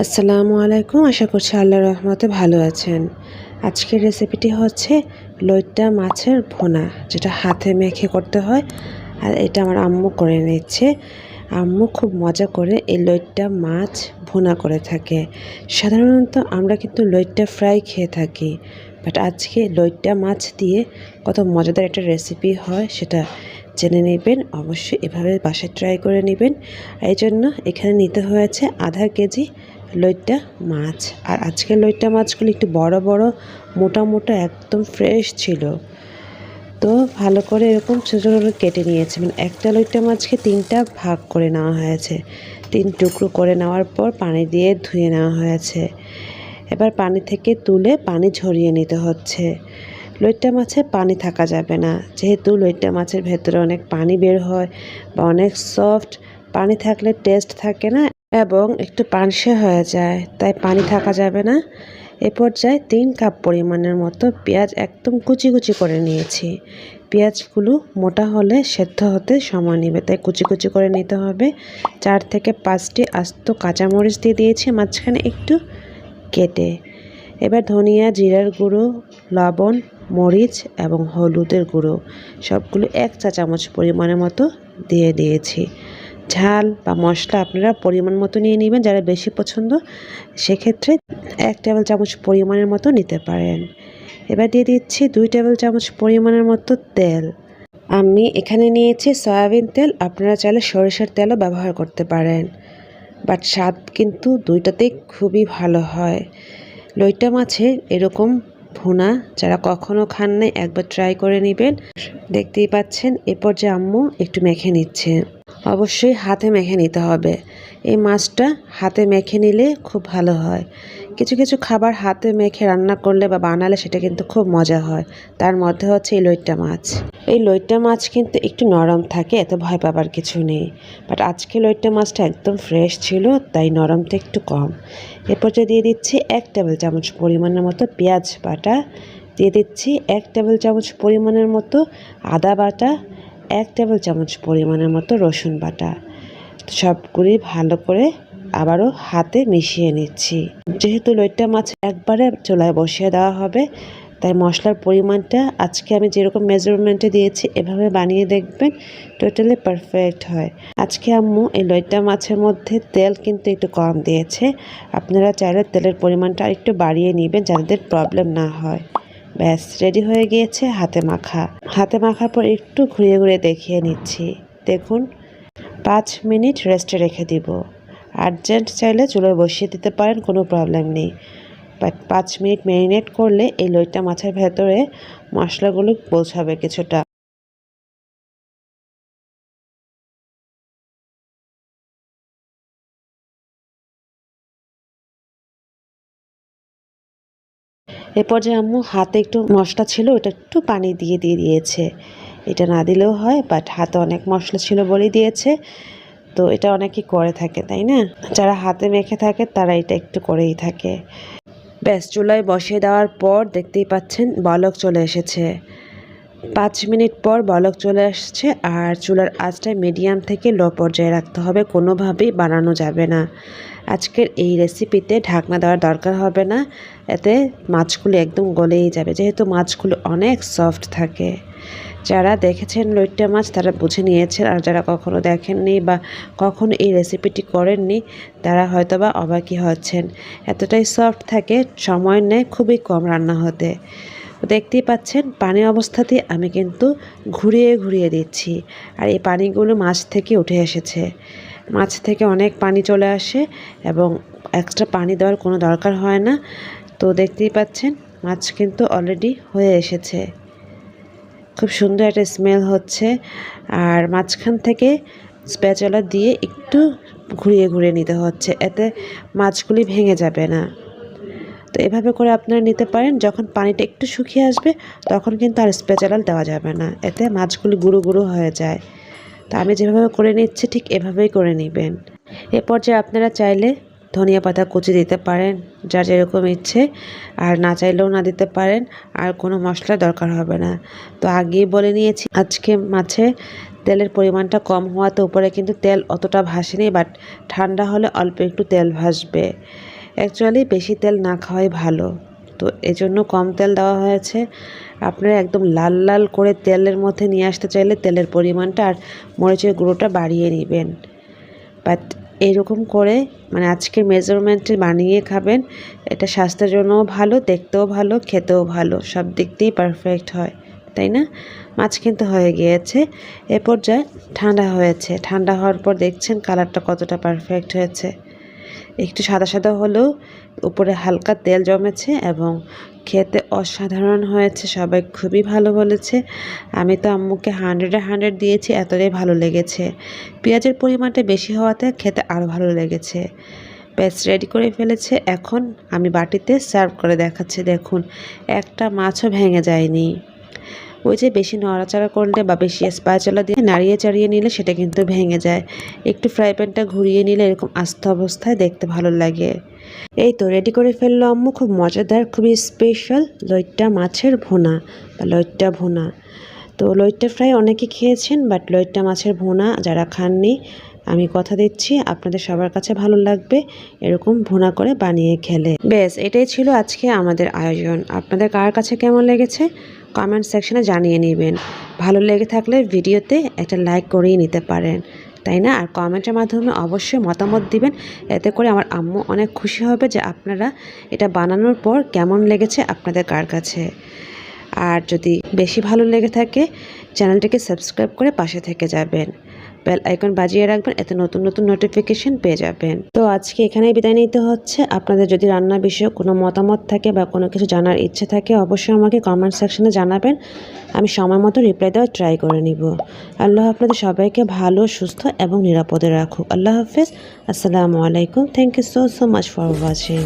আসসালামু আলাইকুম। আশা করছি আল্লাহর রহমতে ভালো আছেন। আজকের রেসিপিটি হচ্ছে লইট্টা মাছের ভুনা, যেটা হাতে মেখে করতে হয়। আর এটা আমার আম্মু করে নিচ্ছে। আম্মু খুব মজা করে এই লইট্টা মাছ ভুনা করে থাকে। সাধারণত আমরা কিন্তু লইট্টা ফ্রাই খেয়ে থাকি, বাট আজকে লইট্টা মাছ দিয়ে কত মজাদার একটা রেসিপি হয় সেটা জেনে নেবেন। অবশ্যই এভাবে বাসায় ট্রাই করে নেবেন। এই জন্য এখানে নিতে হয়েছে আধা কেজি লইট্টা মাছ। আর আজকের লইট্টা মাছগুলি একটু বড় বড় মোটা মোটা একদম ফ্রেশ ছিল। তো ভালো করে এরকম ছোটো ছোটো কেটে নিয়েছে, মানে একটা লইট্টা মাছকে 3টা ভাগ করে নেওয়া হয়েছে। 3 টুকরো করে নেওয়ার পর পানি দিয়ে ধুয়ে নেওয়া হয়েছে। এবার পানি থেকে তুলে পানি ঝরিয়ে নিতে হচ্ছে। লইট্টা মাছে পানি থাকা যাবে না, যেহেতু লইট্টা মাছের ভেতরে অনেক পানি বের হয় বা অনেক সফট। পানি থাকলে টেস্ট থাকে না এবং একটু পানসে হয়ে যায়, তাই পানি থাকা যাবে না। এ পর্যায়ে 3 কাপ পরিমাণের মতো পেঁয়াজ একদম কুচি কুচি করে নিয়েছি। পেঁয়াজগুলো মোটা হলে সেদ্ধ হতে সময় নেবে, তাই কুচি কুচি করে নিতে হবে। 4 থেকে 5টি আস্ত কাঁচামরিচ দিয়ে দিয়েছি মাঝখানে একটু কেটে। এবার ধনিয়া, জিরার গুঁড়ো, লবণ, মরিচ এবং হলুদের গুঁড়ো সবগুলো 1 চা চামচ পরিমাণের মতো দিয়ে দিয়েছি। ঝাল বা মশলা আপনারা পরিমাণ মতো নিয়ে নেবেন, যারা বেশি পছন্দ সেক্ষেত্রে 1 টেবিল চামচ পরিমাণের মতো নিতে পারেন। এবার দিয়ে দিচ্ছি 2 টেবিল চামচ পরিমাণের মতো তেল। আমি এখানে নিয়েছি সয়াবিন তেল, আপনারা চাইলে সরিষার তেলও ব্যবহার করতে পারেন, বাট স্বাদ কিন্তু দুইটাতেই খুবই ভালো হয়। লইট্টা মাছের এরকম ভুনা যারা কখনো খান নাই একবার ট্রাই করে নেবেন। দেখতেই পাচ্ছেন এরপর যে আম্মু একটু মেখে নিচ্ছে। অবশ্যই হাতে মেখে নিতে হবে। এই মাছটা হাতে মেখে নিলে খুব ভালো হয়। কিছু কিছু খাবার হাতে মেখে রান্না করলে বা বানালে সেটা কিন্তু খুব মজা হয়। তার মধ্যে হচ্ছে এই লইট্টা মাছ। এই লইট্টা মাছ কিন্তু একটু নরম থাকে, এত ভয় পাবার কিছু নেই। বাট আজকে লইট্টা মাছটা একদম ফ্রেশ ছিল, তাই নরমটা একটু কম। এরপর যে দিয়ে দিচ্ছি 1 টেবিল চামচ পরিমাণের মতো পেঁয়াজ বাটা, দিয়ে দিচ্ছি 1 টেবিল চামচ পরিমাণের মতো আদা বাটা, 1 টেবিল চামচ পরিমাণের মতো রসুন বাটা। সবগুলি ভালো করে আবারও হাতে মিশিয়ে নিচ্ছি। যেহেতু লইট্টা মাছ একবারে চুলায় বসিয়ে দেওয়া হবে, তাই মশলার পরিমাণটা আজকে আমি যেরকম মেজারমেন্টে দিয়েছি এভাবে বানিয়ে দেখবেন, টোটালি পারফেক্ট হয়। আজকে আম্মু এই লইট্টা মাছের মধ্যে তেল কিন্তু একটু কম দিয়েছে। আপনারা চাইলে তেলের পরিমাণটা একটু বাড়িয়ে নেবেন, যাদের প্রবলেম না হয়। ব্যাস রেডি হয়ে গিয়েছে হাতে মাখা। হাতে মাখার পর একটু ঘুরিয়ে ঘুরিয়ে দেখিয়ে নিচ্ছি। দেখুন 5 মিনিট রেস্টে রেখে দিব। আর্জেন্ট চাইলে চুলোয় বসিয়ে দিতে পারেন, কোনো প্রবলেম নেই। বাট 5 মিনিট ম্যারিনেট করলে এই লইট্টা মাছের ভেতরে মশলাগুলো পৌঁছাবে কিছুটা। এরপর যে আম্মু হাতে একটু মশলা ছিল ওটা একটু পানি দিয়ে দিয়েছে। এটা না দিলেও হয়, বাট হাতে অনেক মশলা ছিল বলেই দিয়েছে। তো এটা অনেকেই করে থাকে, তাই না? যারা হাতে মেখে থাকে তারা এটা একটু করেই থাকে। ব্যাস চুলায় বসিয়ে দেওয়ার পর দেখতেই পাচ্ছেন বলক চলে এসেছে। 5 মিনিট পর বলক চলে আসছে। আর চুলার আঁচটা মিডিয়াম থেকে লো পর্যায়ে রাখতে হবে, কোনোভাবেই বানানো যাবে না। আজকের এই রেসিপিতে ঢাকনা দেওয়ার দরকার হবে না, এতে মাছগুলো একদম গলেই যাবে, যেহেতু মাছগুলো অনেক সফট থাকে। যারা দেখেছেন লইট্টা মাছ তারা বুঝে নিয়েছেন, আর যারা কখনো দেখেননি বা কখনো এই রেসিপিটি করেননি তারা হয়তোবা অবাকই হচ্ছেন। এতটাই সফট থাকে, সময় নেয় খুবই কম রান্না হতে। দেখতেই পাচ্ছেন পানি অবস্থাতেই আমি কিন্তু ঘুরিয়ে ঘুরিয়ে দিচ্ছি, আর এই পানিগুলো মাছ থেকে উঠে এসেছে। মাছ থেকে অনেক পানি চলে আসে এবং এক্সট্রা পানি দেওয়ার কোনো দরকার হয় না। তো দেখতেই পাচ্ছেন মাছ কিন্তু অলরেডি হয়ে এসেছে। খুব সুন্দর একটা স্মেল হচ্ছে। আর মাঝখান থেকে স্প্যাচুলা দিয়ে একটু ঘুরিয়ে ঘুরিয়ে নিতে হচ্ছে, এতে মাছগুলি ভেঙে যাবে না। তো এভাবে করে আপনারা নিতে পারেন। যখন পানিটা একটু শুকিয়ে আসবে তখন কিন্তু আর স্প্যাচুলা দেওয়া যাবে না, এতে মাছগুলি গুঁড়ো গুঁড়ো হয়ে যায়। তো আমি যেভাবে করে নিচ্ছি ঠিক এভাবেই করে নেবেন। এরপর যে আপনারা চাইলে ধনিয়া পাতা কুচি দিতে পারেন, যার যেরকম ইচ্ছে, আর না চাইলেও না দিতে পারেন। আর কোনো মশলা দরকার হবে না। তো আগেই বলে নিয়েছি আজকে মাছে তেলের পরিমাণটা কম হওয়াতে উপরে কিন্তু তেল অতটা ভাসেনি, বাট ঠান্ডা হলে অল্প একটু তেল ভাসবে। অ্যাকচুয়ালি বেশি তেল না খাওয়াই ভালো, তো এজন্য কম তেল দেওয়া হয়েছে। আপনারা একদম লাল লাল করে তেলের মধ্যে নিয়ে আসতে চাইলে তেলের পরিমাণটা আর মরিচের গুঁড়োটা বাড়িয়ে নেবেন। বাট এরকম করে মানে আজকে মেজারমেন্টে বানিয়ে খাবেন, এটা স্বাস্থ্যের জন্যও ভালো, দেখতেও ভালো, খেতেও ভালো, সব দিক দিয়েই পারফেক্ট হয়, তাই না? মাছ কিন্তু হয়ে গিয়েছে। এ পর্যায়ে ঠান্ডা হয়েছে, ঠান্ডা হওয়ার পর দেখছেন কালারটা কতটা পারফেক্ট হয়েছে। একটু সাদা সাদা হলেও উপরে হালকা তেল জমেছে এবং খেতে অসাধারণ হয়েছে। সবাই খুবই ভালো বলেছে। আমি তো আম্মুকে 100-এ 100 দিয়েছি, এতটাই ভালো লেগেছে। পেঁয়াজের পরিমাণটা বেশি হওয়াতে খেতে আরও ভালো লেগেছে। ব্যাস রেডি করে ফেলেছে। এখন আমি বাটিতে সার্ভ করে দেখাচ্ছি। দেখুন, একটা মাছও ভেঙে যায়নি। ওই যে বেশি নড়াচড়া করলে বা বেশি স্প্যাচুলা দিয়ে নাড়িয়ে চাড়িয়ে নিলে সেটা কিন্তু ভেঙে যায়। একটু ফ্রাই প্যানটা ঘুরিয়ে নিলে এরকম আস্ত অবস্থায় দেখতে ভালো লাগে। এই তো রেডি করে ফেললো আম্মু খুব মজাদার, খুবই স্পেশাল লইট্টা মাছের ভুনা বা লইট্টা ভুনা। তো লইট্টা ফ্রাই অনেকে খেয়েছেন, বাট লইট্টা মাছের ভুনা যারা খাননি, আমি কথা দিচ্ছি আপনাদের সবার কাছে ভালো লাগবে এরকম ভুনা করে বানিয়ে খেলে। বেশ, এটাই ছিল আজকে আমাদের আয়োজন। আপনাদের কার কাছে কেমন লেগেছে কমেন্ট সেকশনে জানিয়ে নেবেন। ভালো লেগে থাকলে ভিডিওতে একটা লাইক করেই নিতে পারেন, তাই না? আর কমেন্টের মাধ্যমে অবশ্যই মতামত দিবেন, এতে করে আমার আম্মু অনেক খুশি হবে যে আপনারা এটা বানানোর পর কেমন লেগেছে আপনাদের কার কাছে। আর যদি বেশি ভালো লেগে থাকে চ্যানেলটিকে সাবস্ক্রাইব করে পাশে থেকে যাবেন, বেল আইকন বাজিয়ে রাখবেন, এতে নতুন নতুন নোটিফিকেশন পেয়ে যাবেন। তো আজকে এখানেই বিদায় নিতে হচ্ছে। আপনাদের যদি রান্না বিষয়ে কোনো মতামত থাকে বা কোনো কিছু জানার ইচ্ছে থাকে অবশ্যই আমাকে কমেন্ট সেকশনে জানাবেন, আমি সময় মতো রিপ্লাই দেওয়ার ট্রাই করে নিব। আল্লাহ আপনাদের সবাইকে ভালো, সুস্থ এবং নিরাপদে রাখুক। আল্লাহ হাফেজ, আসসালামু আলাইকুম। Thank you so much for watching.